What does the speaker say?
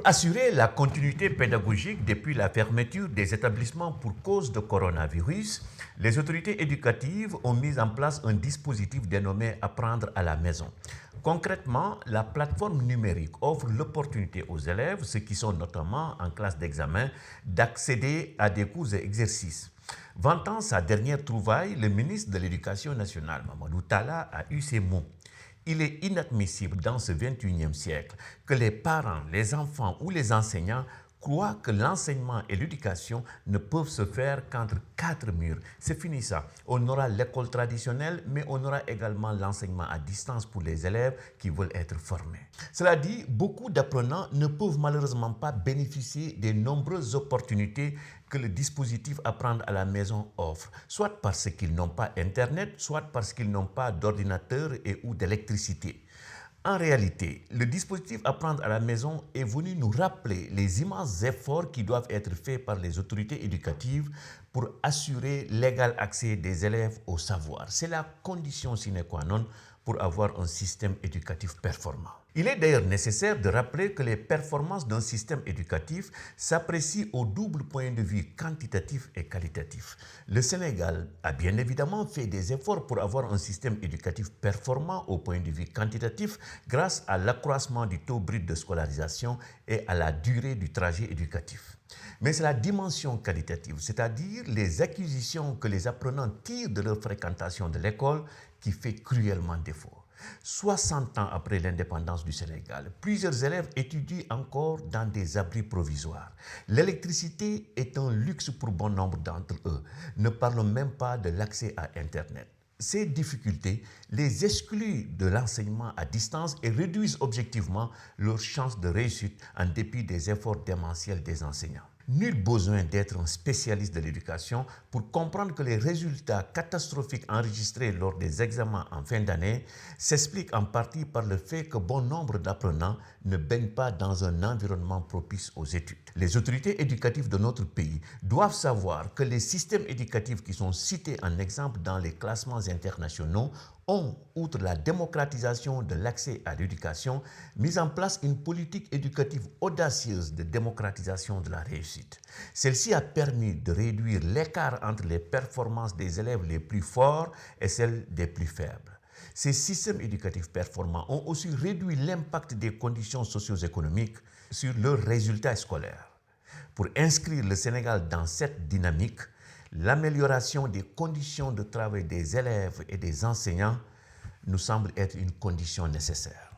assurer la continuité pédagogique depuis la fermeture des établissements pour cause de coronavirus, les autorités éducatives ont mis en place un dispositif dénommé Apprendre à la maison. Concrètement, la plateforme numérique offre l'opportunité aux élèves, ceux qui sont notamment en classe d'examen, d'accéder à des cours et exercices. Vantant sa dernière trouvaille, le ministre de l'Éducation nationale, Mamadou Talla, a eu ces mots. Il est inadmissible dans ce 21e siècle que les parents, les enfants ou les enseignants croient que l'enseignement et l'éducation ne peuvent se faire qu'entre quatre murs. C'est fini ça. On aura l'école traditionnelle, mais on aura également l'enseignement à distance pour les élèves qui veulent être formés. Cela dit, beaucoup d'apprenants ne peuvent malheureusement pas bénéficier des nombreuses opportunités que le dispositif Apprendre à la maison offre, soit parce qu'ils n'ont pas Internet, soit parce qu'ils n'ont pas d'ordinateur et ou d'électricité. En réalité, le dispositif Apprendre à la maison est venu nous rappeler les immenses efforts qui doivent être faits par les autorités éducatives pour assurer l'égal accès des élèves au savoir. C'est la condition sine qua non pour avoir un système éducatif performant. Il est d'ailleurs nécessaire de rappeler que les performances d'un système éducatif s'apprécient au double point de vue quantitatif et qualitatif. Le Sénégal a bien évidemment fait des efforts pour avoir un système éducatif performant au point de vue quantitatif grâce à l'accroissement du taux brut de scolarisation et à la durée du trajet éducatif. Mais c'est la dimension qualitative, c'est-à-dire les acquisitions que les apprenants tirent de leur fréquentation de l'école qui fait cruellement défaut. 60 ans après l'indépendance du Sénégal, plusieurs élèves étudient encore dans des abris provisoires. L'électricité est un luxe pour bon nombre d'entre eux. Ne parlons même pas de l'accès à Internet. Ces difficultés les excluent de l'enseignement à distance et réduisent objectivement leurs chances de réussite en dépit des efforts démentiels des enseignants. Nul besoin d'être un spécialiste de l'éducation pour comprendre que les résultats catastrophiques enregistrés lors des examens en fin d'année s'expliquent en partie par le fait que bon nombre d'apprenants ne baignent pas dans un environnement propice aux études. Les autorités éducatives de notre pays doivent savoir que les systèmes éducatifs qui sont cités en exemple dans les classements internationaux ont, outre la démocratisation de l'accès à l'éducation, mis en place une politique éducative audacieuse de démocratisation de la réussite. Celle-ci a permis de réduire l'écart entre les performances des élèves les plus forts et celles des plus faibles. Ces systèmes éducatifs performants ont aussi réduit l'impact des conditions socio-économiques sur leurs résultats scolaires. Pour inscrire le Sénégal dans cette dynamique, l'amélioration des conditions de travail des élèves et des enseignants nous semble être une condition nécessaire.